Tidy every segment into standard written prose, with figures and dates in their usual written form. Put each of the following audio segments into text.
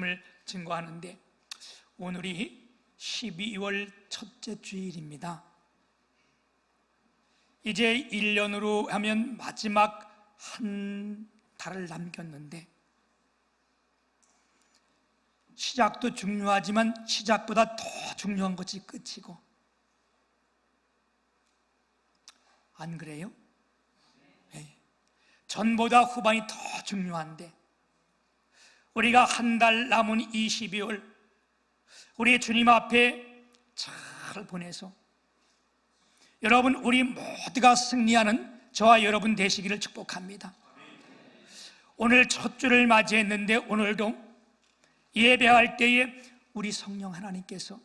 말씀을 증거하는데, 오늘이 12월 첫째 주일입니다. 이제 1년으로 하면 마지막 한 달을 남겼는데, 시작도 중요하지만 시작보다 더 중요한 것이 끝이고, 안 그래요? 네. 전보다 후반이 더 중요한데, 우리가 한 달 남은 이 12월 우리 주님 앞에 잘 보내서 여러분, 우리 모두가 승리하는 저와 여러분 되시기를 축복합니다. 오늘 첫 주를 맞이했는데, 오늘도 예배할 때에 우리 성령 하나님께서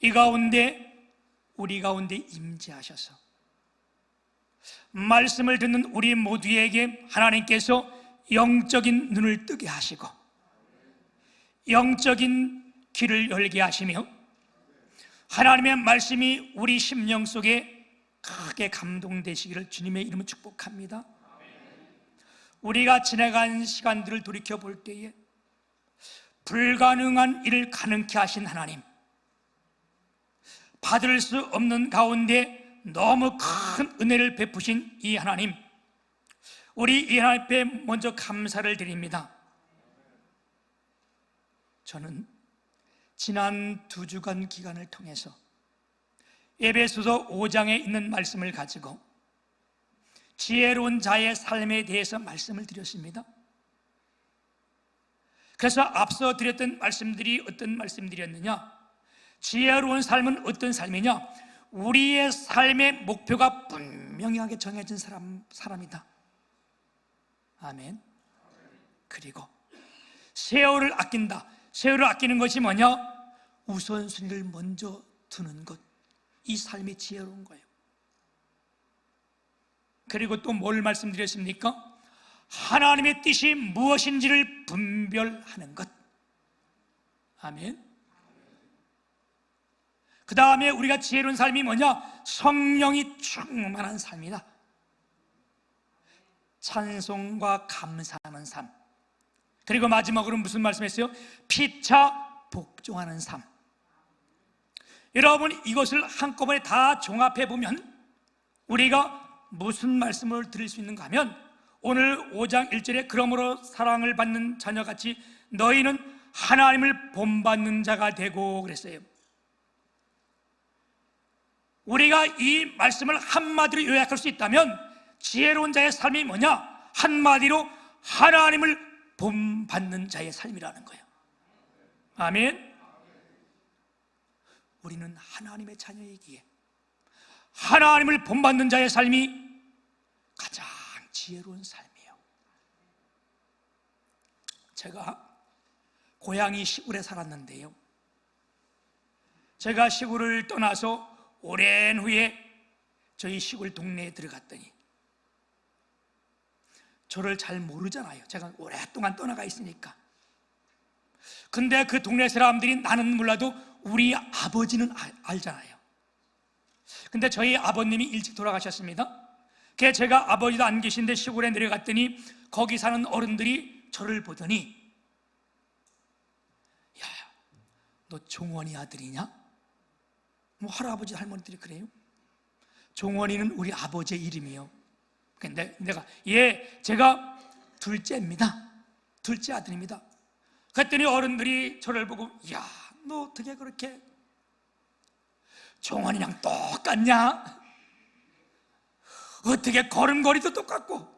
이 가운데, 우리 가운데 임재하셔서 말씀을 듣는 우리 모두에게 하나님께서 영적인 눈을 뜨게 하시고 영적인 귀를 열게 하시며, 하나님의 말씀이 우리 심령 속에 크게 감동되시기를 주님의 이름으로 축복합니다. 우리가 지나간 시간들을 돌이켜 볼 때에 불가능한 일을 가능케 하신 하나님, 받을 수 없는 가운데 너무 큰 은혜를 베푸신 이 하나님, 우리 이 하나님 앞에 먼저 감사를 드립니다. 저는 지난 2주간 기간을 통해서 에베소서 5장에 있는 말씀을 가지고 지혜로운 자의 삶에 대해서 말씀을 드렸습니다. 그래서 앞서 드렸던 말씀들이 어떤 말씀들이었느냐? 지혜로운 삶은 어떤 삶이냐? 우리의 삶의 목표가 분명하게 정해진 사람이다. 아멘. 그리고 세월을 아낀다. 세월을 아끼는 것이 뭐냐? 우선순위를 먼저 두는 것. 이 삶이 지혜로운 거예요. 그리고 또 뭘 말씀드렸습니까? 하나님의 뜻이 무엇인지를 분별하는 것. 아멘. 그 다음에 우리가 지혜로운 삶이 뭐냐? 성령이 충만한 삶이다. 찬송과 감사하는 삶. 그리고 마지막으로 무슨 말씀했어요? 피차 복종하는 삶. 여러분, 이것을 한꺼번에 다 종합해 보면 우리가 무슨 말씀을 드릴 수 있는가 하면, 오늘 5장 1절에 그러므로 사랑을 받는 자녀같이 너희는 하나님을 본받는 자가 되고 그랬어요. 우리가 이 말씀을 한마디로 요약할 수 있다면 지혜로운 자의 삶이 뭐냐? 한마디로 하나님을 본받는 자의 삶이라는 거예요. 아멘. 우리는 하나님의 자녀이기에 하나님을 본받는 자의 삶이 가장 지혜로운 삶이에요. 제가 고향이 시골에 살았는데요, 제가 시골을 떠나서 오랜 후에 저희 시골 동네에 들어갔더니 저를 잘 모르잖아요. 제가 오랫동안 떠나가 있으니까. 근데 그 동네 사람들이 나는 몰라도 우리 아버지는 알잖아요. 근데 저희 아버님이 일찍 돌아가셨습니다. 그래서 제가 아버지도 안 계신데 시골에 내려갔더니 거기 사는 어른들이 저를 보더니, 야, 너 종원이 아들이냐? 뭐 할아버지 할머니들이 그래요. 종원이는 우리 아버지의 이름이요. 근데 내가, 예, 제가 둘째입니다. 둘째 아들입니다. 그랬더니 어른들이 저를 보고, 야, 너 어떻게 그렇게 종원이랑 똑같냐? 어떻게 걸음걸이도 똑같고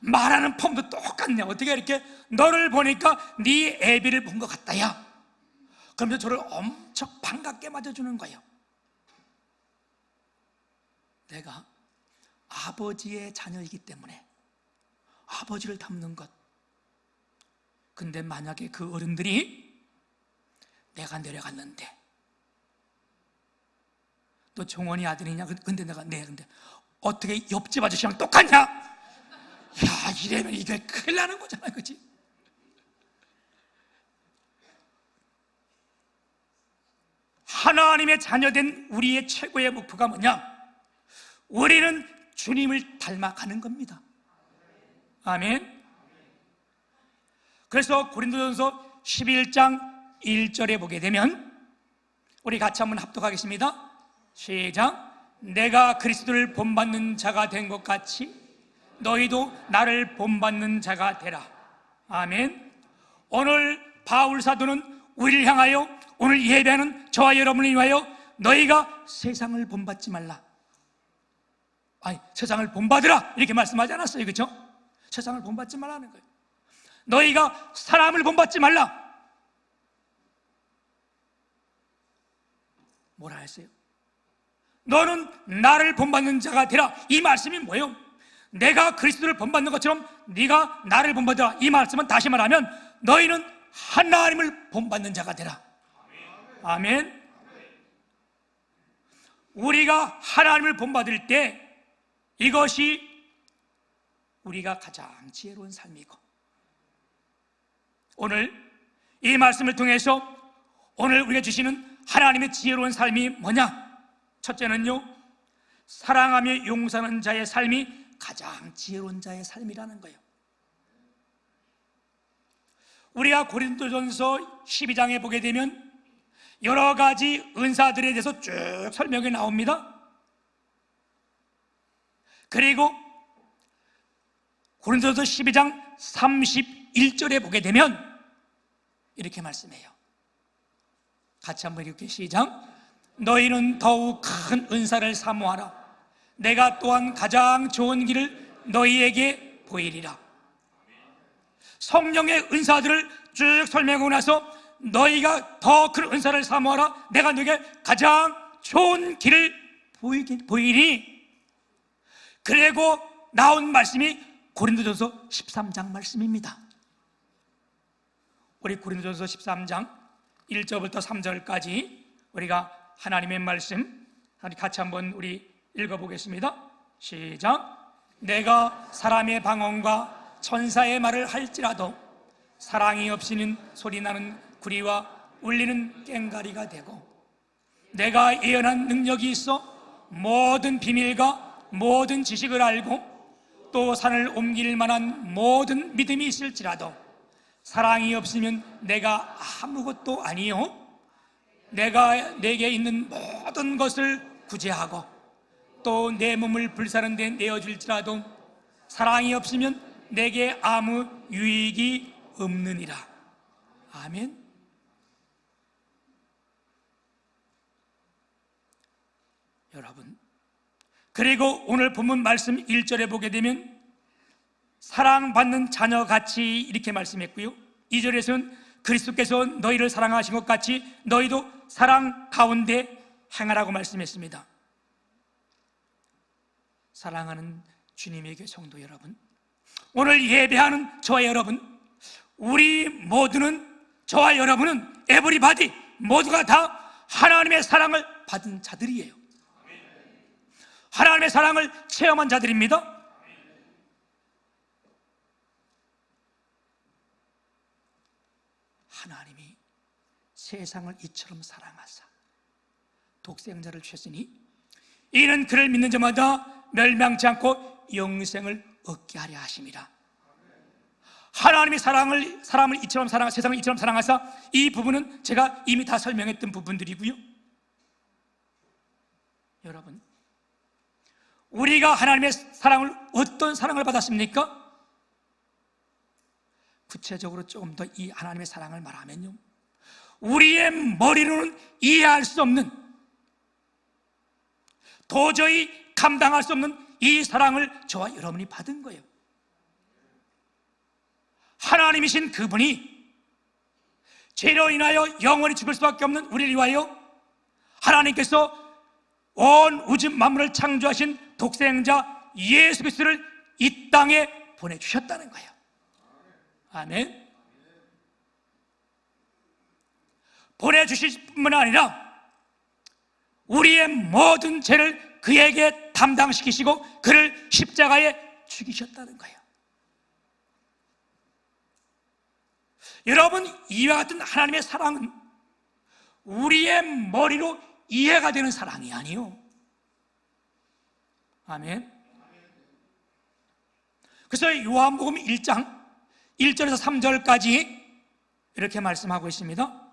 말하는 폼도 똑같냐? 어떻게 이렇게 너를 보니까 네 애비를 본 것 같다, 야. 그러면서 저를 엄청 반갑게 맞아주는 거예요. 내가 아버지의 자녀이기 때문에 아버지를 닮는 것. 근데 만약에 그 어른들이 내가 내려갔는데 너 종원이 아들이냐? 근데 내가 네. 근데 어떻게 옆집 아저씨랑 똑같냐? 야, 이래면 이게 큰일 나는 거잖아, 그치? 하나님의 자녀된 우리의 최고의 목표가 뭐냐? 우리는 주님을 닮아가는 겁니다. 아멘. 그래서 고린도전서 11장 1절에 보게 되면, 우리 같이 한번 합독하겠습니다. 시작. 내가 그리스도를 본받는 자가 된 것 같이 너희도 나를 본받는 자가 되라. 아멘. 오늘 바울 사도는 우리를 향하여, 오늘 예배하는 저와 여러분을 위하여 너희가 세상을 본받지 말라, 아니 세상을 본받으라, 이렇게 말씀하지 않았어요. 그렇죠? 세상을 본받지 말라는 거예요. 너희가 사람을 본받지 말라. 뭐라 했어요? 너는 나를 본받는 자가 되라. 이 말씀이 뭐예요? 내가 그리스도를 본받는 것처럼 네가 나를 본받으라. 이 말씀은 다시 말하면 너희는 하나님을 본받는 자가 되라. 아멘. 우리가 하나님을 본받을 때 이것이 우리가 가장 지혜로운 삶이고, 오늘 이 말씀을 통해서 오늘 우리가 주시는 하나님의 지혜로운 삶이 뭐냐? 첫째는요, 사랑하며 용서하는 자의 삶이 가장 지혜로운 자의 삶이라는 거예요. 우리가 고린도전서 12장에 보게 되면 여러 가지 은사들에 대해서 쭉 설명이 나옵니다. 그리고 고린도전서 12장 31절에 보게 되면 이렇게 말씀해요. 같이 한번 읽을게요. 시작. 너희는 더욱 큰 은사를 사모하라. 내가 또한 가장 좋은 길을 너희에게 보이리라. 성령의 은사들을 쭉 설명하고 나서 너희가 더 큰 은사를 사모하라. 내가 너에게 가장 좋은 길을 보이리. 그리고 나온 말씀이 고린도전서 13장 말씀입니다. 우리 고린도전서 13장 1절부터 3절까지 우리가 하나님의 말씀 같이 한번 우리 읽어보겠습니다. 시작. 내가 사람의 방언과 천사의 말을 할지라도 사랑이 없이는 소리나는 구리와 울리는 꽹가리가 되고, 내가 예언한 능력이 있어 모든 비밀과 모든 지식을 알고 또 산을 옮길 만한 모든 믿음이 있을지라도 사랑이 없으면 내가 아무것도 아니요, 내가 내게 있는 모든 것을 구제하고 또 내 몸을 불사른 데 내어줄지라도 사랑이 없으면 내게 아무 유익이 없느니라. 아멘. 여러분, 그리고 오늘 본문 말씀 1절에 보게 되면 사랑받는 자녀같이 이렇게 말씀했고요, 2절에서는 그리스도께서 너희를 사랑하신 것 같이 너희도 사랑 가운데 행하라고 말씀했습니다. 사랑하는 주님에게 성도 여러분, 오늘 예배하는 저와 여러분, 우리 모두는, 저와 여러분은 에브리바디 모두가 다 하나님의 사랑을 받은 자들이에요. 하나님의 사랑을 체험한 자들입니다. 하나님이 세상을 이처럼 사랑하사 독생자를 주셨으니 이는 그를 믿는 자마다 멸망치 않고 영생을 얻게 하려 하심이라. 하나님이 사람을 이처럼 사랑하사, 세상을 이처럼 사랑하사, 이 부분은 제가 이미 다 설명했던 부분들이고요. 여러분, 우리가 하나님의 사랑을, 어떤 사랑을 받았습니까? 구체적으로 조금 더 이 하나님의 사랑을 말하면요, 우리의 머리로는 이해할 수 없는, 도저히 감당할 수 없는 이 사랑을 저와 여러분이 받은 거예요. 하나님이신 그분이 죄로 인하여 영원히 죽을 수밖에 없는 우리를 위하여 하나님께서 온 우주 만물을 창조하신 독생자 예수 그리스도를 이 땅에 보내주셨다는 거예요. 아멘. 보내주실 뿐만 아니라 우리의 모든 죄를 그에게 담당시키시고 그를 십자가에 죽이셨다는 거예요. 여러분, 이와 같은 하나님의 사랑은 우리의 머리로 이해가 되는 사랑이 아니요. 아멘. 그래서 요한복음 1장 1절에서 3절까지 이렇게 말씀하고 있습니다.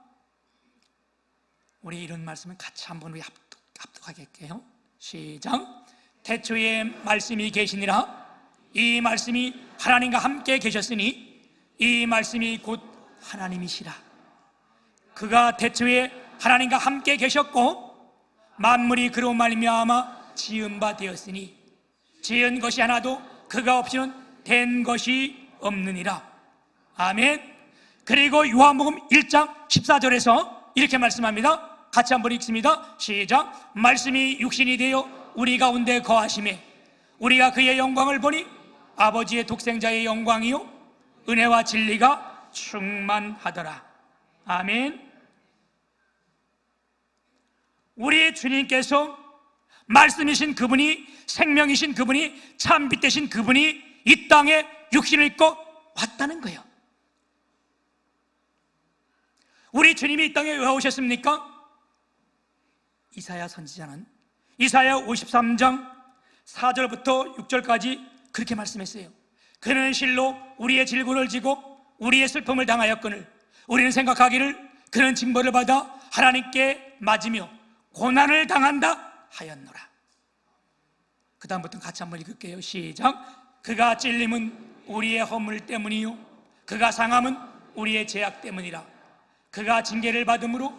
우리 이런 말씀을 같이 한번 우리 합독하게 할게요. 시작. 태초에 말씀이 계시니라. 이 말씀이 하나님과 함께 계셨으니 이 말씀이 곧 하나님이시라. 그가 태초에 하나님과 함께 계셨고 만물이 그로 말미암아 지은 바 되었으니 지은 것이 하나도 그가 없이는 된 것이 없느니라. 아멘. 그리고 요한복음 1장 14절에서 이렇게 말씀합니다. 같이 한번 읽습니다. 시작. 말씀이 육신이 되어 우리 가운데 거하심에 우리가 그의 영광을 보니 아버지의 독생자의 영광이요 은혜와 진리가 충만하더라. 아멘. 우리 주님께서 말씀이신 그분이, 생명이신 그분이, 참빛 되신 그분이 이 땅에 육신을 입고 왔다는 거예요. 우리 주님이 이 땅에 왜 오셨습니까? 이사야 선지자는 이사야 53장 4절부터 6절까지 그렇게 말씀했어요. 그는 실로 우리의 질고를 지고 우리의 슬픔을 당하였거늘 우리는 생각하기를 그는 징벌을 받아 하나님께 맞으며 고난을 당한다 하였노라. 그 다음부터 같이 한번 읽을게요. 시작. 그가 찔림은 우리의 허물 때문이요 그가 상함은 우리의 죄악 때문이라. 그가 징계를 받음으로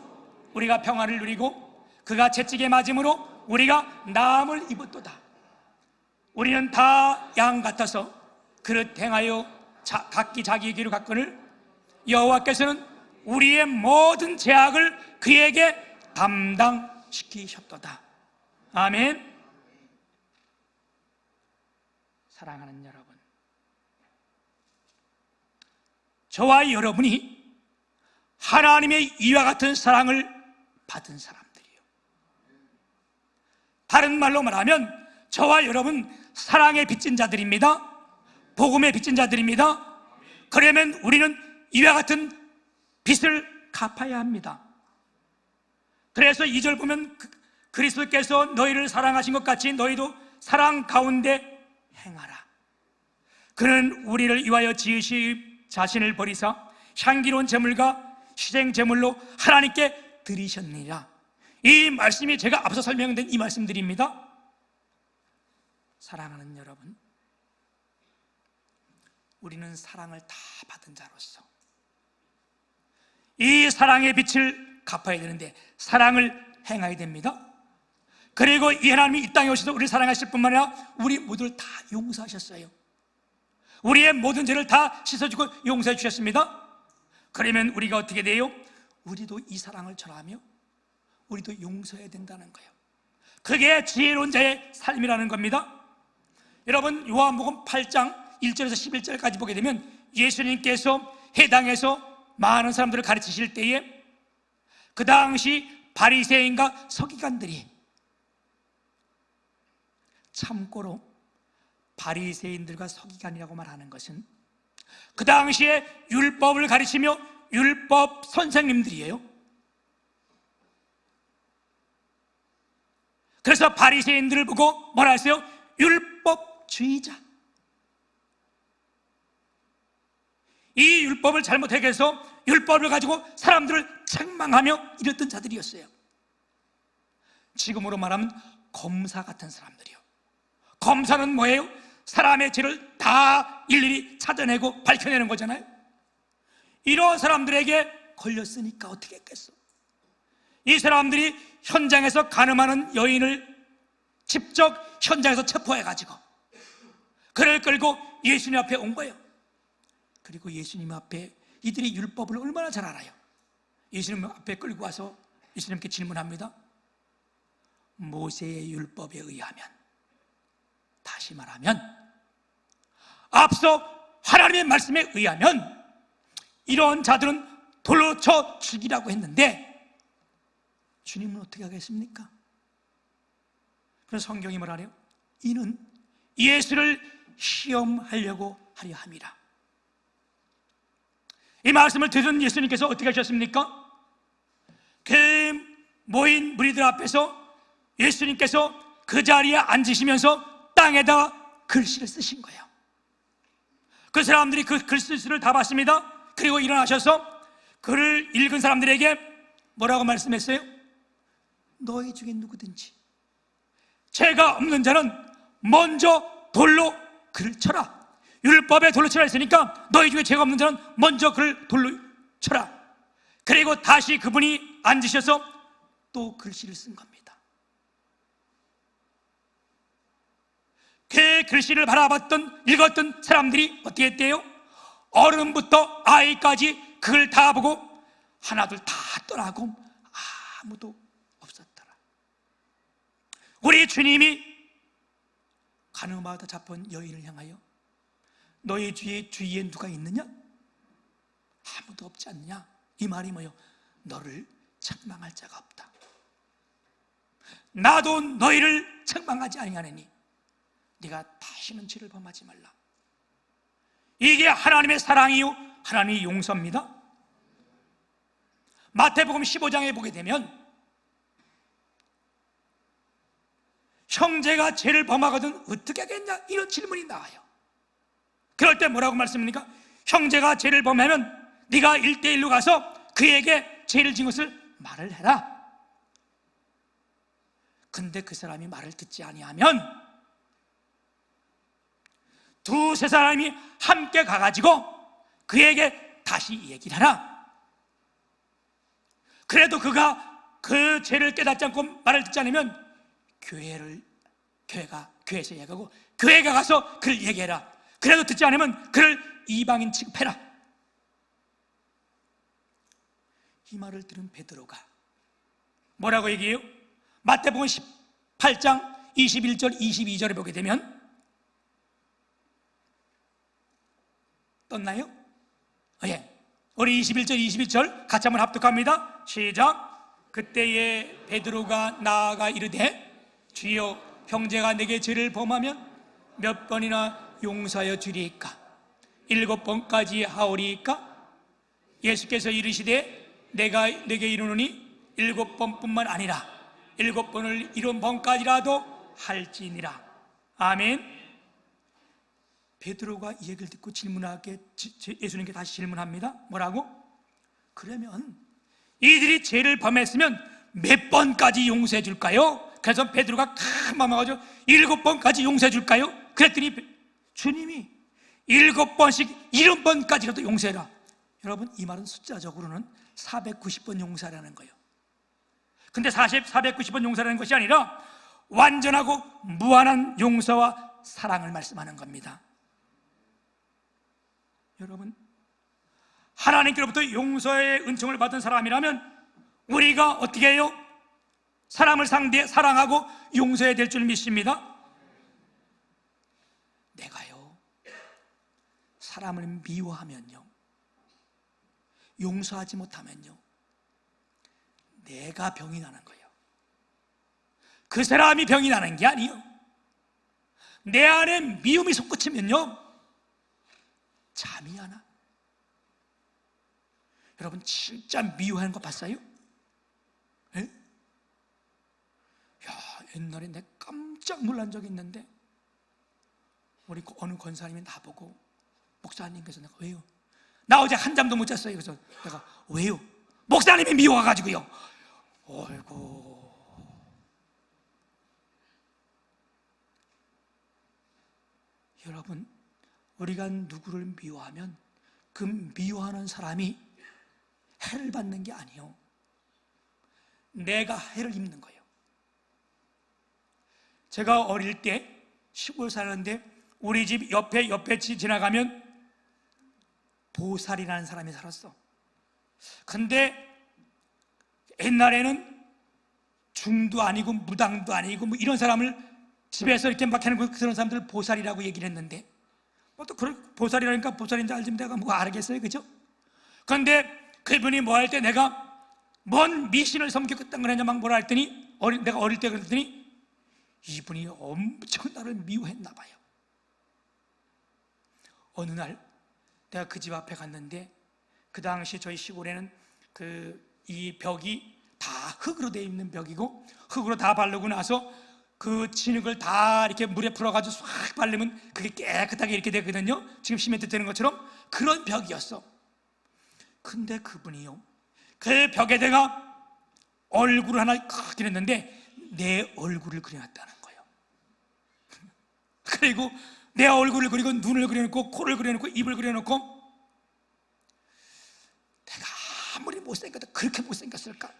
우리가 평안을 누리고 그가 채찍에 맞음으로 우리가 나음을 입었도다. 우리는 다 양 같아서 그릇 행하여 각기 자기 길로 갔거늘 여호와께서는 우리의 모든 죄악을 그에게 담당시키셨도다. 아멘. 사랑하는 여러분, 저와 여러분이 하나님의 이와 같은 사랑을 받은 사람들이에요. 다른 말로 말하면 저와 여러분 사랑에 빚진 자들입니다. 복음에 빚진 자들입니다. 그러면 우리는 이와 같은 빚을 갚아야 합니다. 그래서 2절 보면 그리스도께서 너희를 사랑하신 것 같이 너희도 사랑 가운데 행하라. 그는 우리를 위하여 지으시 자신을 버리사 향기로운 제물과 희생 제물로 하나님께 드리셨느니라. 이 말씀이 제가 앞서 설명된 이 말씀들입니다. 사랑하는 여러분, 우리는 사랑을 다 받은 자로서 이 사랑의 빛을 갚아야 되는데 사랑을 행해야 됩니다. 그리고 이 하나님이 이 땅에 오셔서 우리를 사랑하실 뿐만 아니라 우리 모두를 다 용서하셨어요. 우리의 모든 죄를 다 씻어주고 용서해 주셨습니다. 그러면 우리가 어떻게 돼요? 우리도 이 사랑을 전하며 우리도 용서해야 된다는 거예요. 그게 지혜로운 자의 삶이라는 겁니다. 여러분, 요한복음 8장 1절에서 11절까지 보게 되면 예수님께서 해당에서 많은 사람들을 가르치실 때에 그 당시 바리새인과 서기관들이, 참고로 바리새인들과 서기관이라고 말하는 것은 그 당시에 율법을 가르치며 율법 선생님들이에요. 그래서 바리새인들을 보고 뭐라 했어요? 율법주의자. 이 율법을 잘못하게 해서 율법을 가지고 사람들을 책망하며 이랬던 자들이었어요. 지금으로 말하면 검사 같은 사람들이요. 검사는 뭐예요? 사람의 죄를 다 일일이 찾아내고 밝혀내는 거잖아요. 이런 사람들에게 걸렸으니까 어떻게 했겠어? 이 사람들이 현장에서 간음하는 여인을 직접 현장에서 체포해가지고 그를 끌고 예수님 앞에 온 거예요. 그리고 예수님 앞에 이들이 율법을 얼마나 잘 알아요. 예수님 앞에 끌고 와서 예수님께 질문합니다. 모세의 율법에 의하면, 다시 말하면 앞서 하나님의 말씀에 의하면 이런 자들은 돌로 쳐 죽이라고 했는데 주님은 어떻게 하겠습니까? 그래서 성경이 뭐라 그래요? 이는 예수를 시험하려고 하려 함이라. 이 말씀을 들은 예수님께서 어떻게 하셨습니까? 그 모인 무리들 앞에서 예수님께서 그 자리에 앉으시면서 땅에다 글씨를 쓰신 거예요. 그 사람들이 그 글씨를 다 봤습니다. 그리고 일어나셔서 글을 읽은 사람들에게 뭐라고 말씀했어요? 너희 중에 누구든지 죄가 없는 자는 먼저 돌로 그를 쳐라. 율법에 돌로 쳐라 했으니까 너희 중에 죄가 없는 자는 먼저 그를 돌로 쳐라. 그리고 다시 그분이 앉으셔서 또 글씨를 쓴 겁니다. 그 글씨를 바라봤던, 읽었던 사람들이 어떻게 했대요? 어른부터 아이까지 그걸 다 보고 하나둘 다 떠나고 아무도 없었더라. 우리 주님이 가늠하다 잡은 여인을 향하여 너희 주위에 누가 있느냐? 아무도 없지 않느냐? 이 말이 뭐요? 너를 책망할 자가 없다. 나도 너희를 책망하지 아니하느니 네가 다시는 죄를 범하지 말라. 이게 하나님의 사랑이요 하나님의 용서입니다. 마태복음 15장에 보게 되면 형제가 죄를 범하거든 어떻게 하겠냐 이런 질문이 나와요. 그럴 때 뭐라고 말씀합니까? 형제가 죄를 범하면 네가 1대1로 가서 그에게 죄를 지은 것을 말을 해라. 근데 그 사람이 말을 듣지 아니하면 두세 사람이 함께 가가지고 그에게 다시 얘기를 하라. 그래도 그가 그 죄를 깨닫지 않고 말을 듣지 않으면 교회에서 얘기하고 교회가 가서 그를 얘기해라. 그래도 듣지 않으면 그를 이방인 취급해라. 이 말을 들은 베드로가 뭐라고 얘기해요? 마태복음 18장 21절 22절에 보게 되면 떴나요? 예. 우리 21절 22절 같이 한번 합독합니다. 시작. 그때에 베드로가 나아가 이르되 주여 형제가 내게 죄를 범하면 몇 번이나 용서하여 주리이까? 7번까지 하오리이까? 예수께서 이르시되 내가 내게 이르노니 7번뿐만 아니라 7번을 70번까지라도 할지니라. 아멘. 베드로가 이 얘기를 듣고 질문하게 예수님께 다시 질문합니다. 뭐라고? 그러면 이들이 죄를 범했으면 몇 번까지 용서해 줄까요? 그래서 베드로가 큰 마음 먹어가지고 7번까지 용서해 줄까요? 그랬더니 주님이 7번씩 70번까지라도 용서해라. 여러분 이 말은 숫자적으로는 490번 용서라는 거예요. 근데 490번 용서라는 것이 아니라 완전하고 무한한 용서와 사랑을 말씀하는 겁니다. 여러분 하나님께로부터 용서의 은총을 받은 사람이라면 우리가 어떻게 해요? 사람을 사랑하고 용서해야 될 줄 믿습니다. 내가요 사람을 미워하면요, 용서하지 못하면요, 내가 병이 나는 거예요. 그 사람이 병이 나는 게 아니에요. 내 안에 미움이 솟구치면요 잠이 안 와. 여러분 진짜 미워하는 거 봤어요? 에? 야, 옛날에 내가 깜짝 놀란 적이 있는데 우리 어느 권사님이 나보고 목사님께서 내가 왜요? 나 어제 한 잠도 못 잤어요. 그래서 내가 왜요? 목사님이 미워가지고요. 어이구. 여러분 우리가 누구를 미워하면 그 미워하는 사람이 해를 받는 게 아니에요. 내가 해를 입는 거예요. 제가 어릴 때 시골 사는데 우리 집 옆에 지나가면 보살이라는 사람이 살았어. 근데 옛날에는 중도 아니고 무당도 아니고 뭐 이런 사람을 집에서 이렇게 막 해놓고 그런 사람들 보살이라고 얘기를 했는데 또 보살이라니까 보살인지 알지면 내가 뭐 알겠어요, 그죠? 그런데 그분이 뭐 할 때 내가 뭔 미신을 섬겼던 거냐 막 뭐라 했더니 내가 어릴 때 그랬더니 이분이 엄청 나를 미워했나 봐요. 어느 날 내가 그 집 앞에 갔는데 그 당시 저희 시골에는 이 벽이 다 흙으로 되어 있는 벽이고 흙으로 다 바르고 나서 그 진흙을 다 이렇게 물에 풀어가지고 싹 바르면 그게 깨끗하게 이렇게 되거든요. 지금 시멘트 되는 것처럼 그런 벽이었어. 근데 그분이요, 그 벽에다가 얼굴을 하나 크게 그렸는데 내 얼굴을 그려놨다는 거예요. 그리고 내 얼굴을 그리고 눈을 그려놓고 코를 그려놓고 입을 그려놓고, 내가 아무리 못생겨도 그렇게 못생겼을까?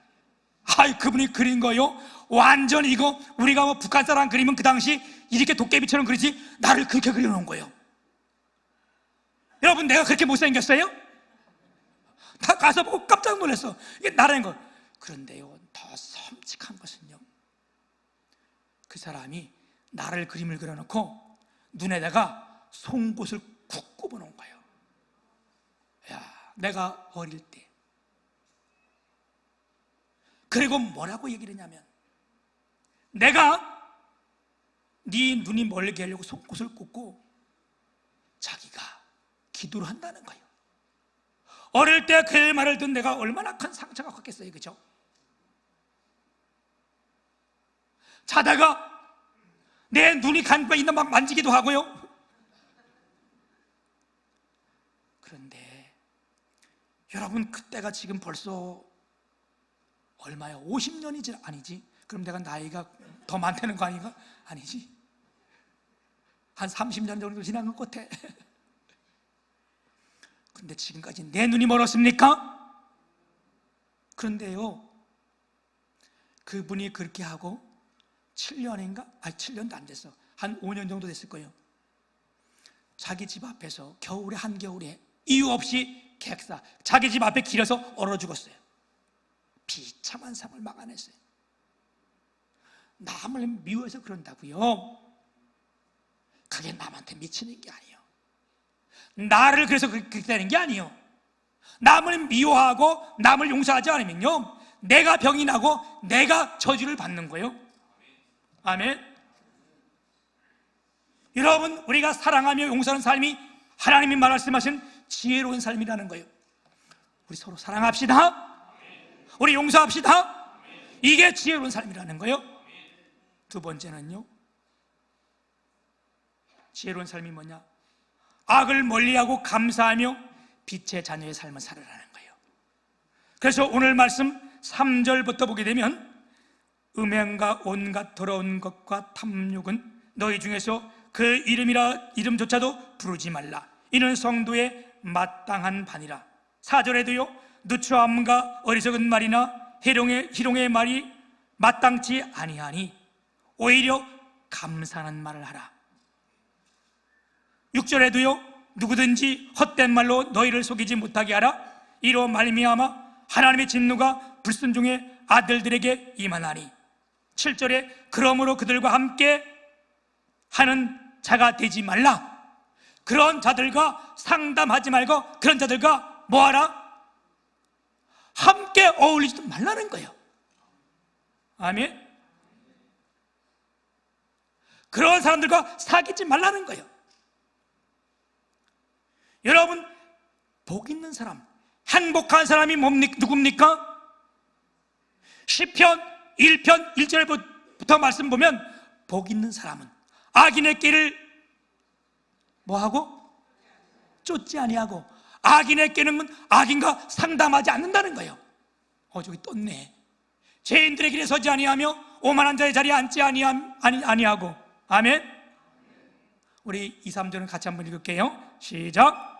아이, 그분이 그린 거요, 완전 이거 우리가 뭐 북한 사람 그리면 그 당시 이렇게 도깨비처럼 그리지, 나를 그렇게 그려놓은 거예요. 여러분, 내가 그렇게 못생겼어요? 다 가서 보고 깜짝 놀랐어. 이게 나라는 거. 그런데요, 더 섬찟한 것은요, 그 사람이 나를 그림을 그려놓고 눈에다가 송곳을 쿡 꼽아놓은 거예요. 야, 내가 어릴 때. 그리고 뭐라고 얘기를 했냐면, 내가 네 눈이 멀게 하려고 송곳을 꽂고 자기가 기도를 한다는 거예요. 어릴 때 그 말을 듣는 내가 얼마나 큰 상처가 컸겠어요, 그죠? 자다가 내 눈이 감고 있는 막 만지기도 하고요. 그런데 여러분, 그때가 지금 벌써 얼마야? 50년이지 아니지? 그럼 내가 나이가 더 많다는 거 아닌가? 아니지? 한 30년 정도 지난 것 같아. 근데 지금까지 내 눈이 멀었습니까? 그런데요, 그분이 그렇게 하고 7년인가? 아니, 7년도 안 됐어. 한 5년 정도 됐을 거예요. 자기 집 앞에서 겨울에, 한겨울에 이유 없이 객사, 자기 집 앞에 길어서 얼어 죽었어요. 비참한 삶을 막아냈어요. 남을 미워해서 그런다고요? 그게 남한테 미치는 게 아니에요. 나를 그래서 그렇게 되는 게 아니에요. 남을 미워하고 남을 용서하지 않으면요, 내가 병이 나고 내가 저주를 받는 거예요. 아멘. 여러분, 우리가 사랑하며 용서하는 삶이 하나님이 말씀하신 지혜로운 삶이라는 거예요. 우리 서로 사랑합시다. 우리 용서합시다. 이게 지혜로운 삶이라는 거예요. 두 번째는요, 지혜로운 삶이 뭐냐? 악을 멀리하고 감사하며 빛의 자녀의 삶을 살아라는 거예요. 그래서 오늘 말씀 3절부터 보게 되면, 음행과 온갖 더러운 것과 탐욕은 너희 중에서 그 이름조차도 부르지 말라. 이는 성도의 마땅한 반이라. 4절에도요, 누추함과 어리석은 말이나 희롱의 말이 마땅치 아니하니 오히려 감사하는 말을 하라. 6절에도요, 누구든지 헛된 말로 너희를 속이지 못하게 하라. 이로 말미암아 하나님의 진노가 불순종의 아들들에게 임하나니. 7절에 그러므로 그들과 함께 하는 자가 되지 말라. 그런 자들과 상담하지 말고 그런 자들과 뭐하라? 함께 어울리지도 말라는 거예요. 아멘. 그런 사람들과 사귀지 말라는 거예요. 여러분, 복 있는 사람, 행복한 사람이 누굽니까? 시편 1편 1절부터 말씀 보면, 복 있는 사람은 악인의 길을 뭐하고? 쫓지 아니하고, 악인의 길은 악인과 상담하지 않는다는 거예요. 저기 떴네. 죄인들의 길에 서지 아니하며 오만한 자의 자리에 앉지 아니하고. 아멘. 우리 2, 3절은 같이 한번 읽을게요. 시작.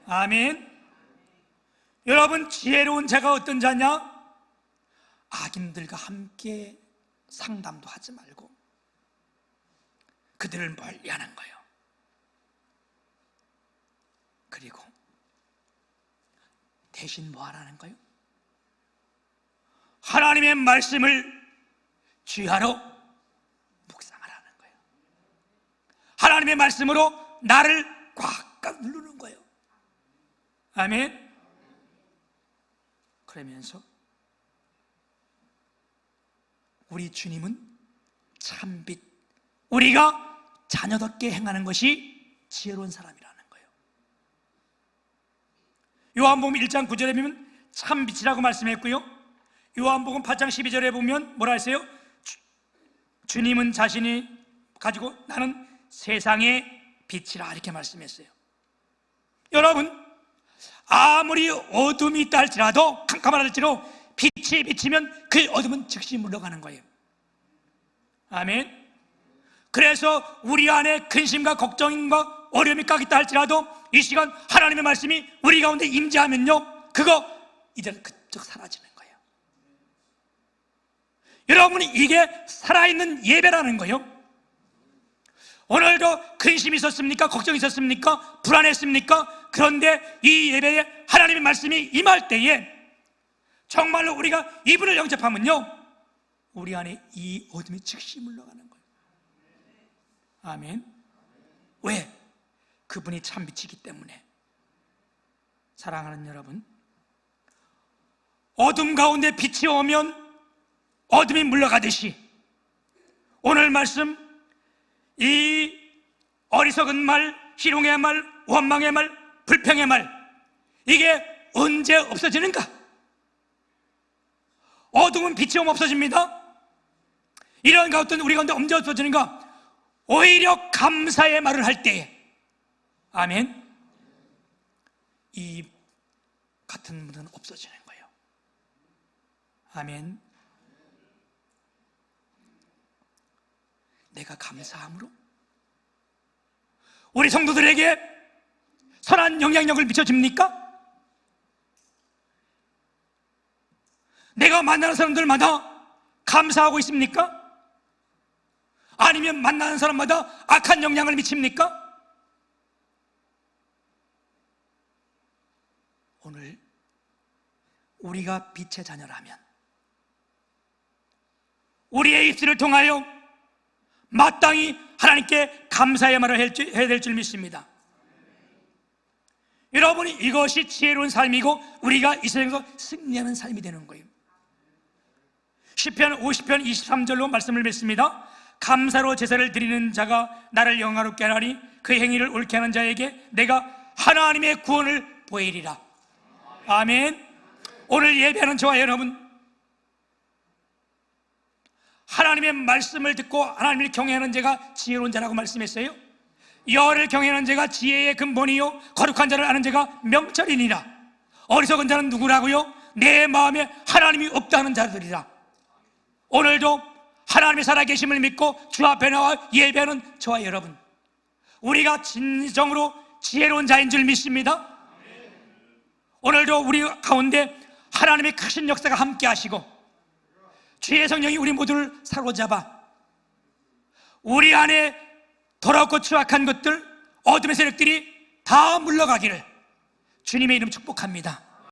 아멘. 여러분, 지혜로운 자가 어떤 자냐? 악인들과 함께 상담도 하지 말고 그들을 멀리하는 거예요. 그리고 대신 뭐 하라는 거예요? 하나님의 말씀을 주야로 묵상하라는 거예요. 하나님의 말씀으로 나를 꽉꽉 누르는 거예요. 아멘. 그러면서 우리 주님은 참빛, 우리가 자녀답게 행하는 것이 지혜로운 사람이라는 거예요. 요한복음 1장 9절에 보면 참빛이라고 말씀했고요, 요한복음 8장 12절에 보면 뭐라 했어요? 주님은 자신이 가지고 나는 세상의 빛이라 이렇게 말씀했어요. 여러분, 아무리 어둠이 있다 할지라도, 캄캄하다 할지라도 빛이 비치면 그 어둠은 즉시 물러가는 거예요. 아멘. 그래서 우리 안에 근심과 걱정과 어려움이 깎있다 할지라도 이 시간 하나님의 말씀이 우리 가운데 임재하면요, 그거 이제는 그쪽 사라지는 거예요. 여러분이 이게 살아있는 예배라는 거예요. 오늘도 근심이 있었습니까? 걱정이 있었습니까? 불안했습니까? 그런데 이 예배에 하나님의 말씀이 임할 때에 정말로 우리가 이분을 영접하면요, 우리 안에 이 어둠이 즉시 물러가는 거예요. 아멘. 왜? 그분이 참빛이기 때문에. 사랑하는 여러분, 어둠 가운데 빛이 오면 어둠이 물러가듯이 오늘 말씀, 이 어리석은 말, 희롱의 말, 원망의 말, 불평의 말, 이게 언제 없어지는가? 어둠은 빛이 오면 없어집니다. 이런 가운데 우리 가운데 언제 없어지는가? 오히려 감사의 말을 할 때에, 아멘, 이 같은 문은 없어지는 거예요. 아멘. 내가 감사함으로 우리 성도들에게 선한 영향력을 미쳐집니까? 내가 만나는 사람들마다 감사하고 있습니까? 아니면 만나는 사람마다 악한 영향을 미칩니까? 오늘 우리가 빛의 자녀라면 우리의 입술을 통하여 마땅히 하나님께 감사의 말을 해야 될 줄 믿습니다. 여러분이 이것이 지혜로운 삶이고 우리가 이 세상에서 승리하는 삶이 되는 거예요. 시편 50편 23절로 말씀을 맺습니다. 감사로 제사를 드리는 자가 나를 영화롭게 하나니 그 행위를 옳게 하는 자에게 내가 하나님의 구원을 보이리라. 아멘. 오늘 예배하는 저와 여러분, 하나님의 말씀을 듣고 하나님을 경외하는 자가 지혜로운 자라고 말씀했어요. 여호와를 경외하는 자가 지혜의 근본이요 거룩한 자를 아는 자가 명철이니라. 어리석은 자는 누구라고요? 내 마음에 하나님이 없다는 자들이라. 오늘도 하나님의 살아계심을 믿고 주 앞에 나와 예배하는 저와 여러분, 우리가 진정으로 지혜로운 자인 줄 믿습니다. 오늘도 우리 가운데 하나님의 크신 역사가 함께 하시고 주의 성령이 우리 모두를 사로잡아 우리 안에 더럽고 추악한 것들, 어둠의 세력들이 다 물러가기를 주님의 이름 축복합니다.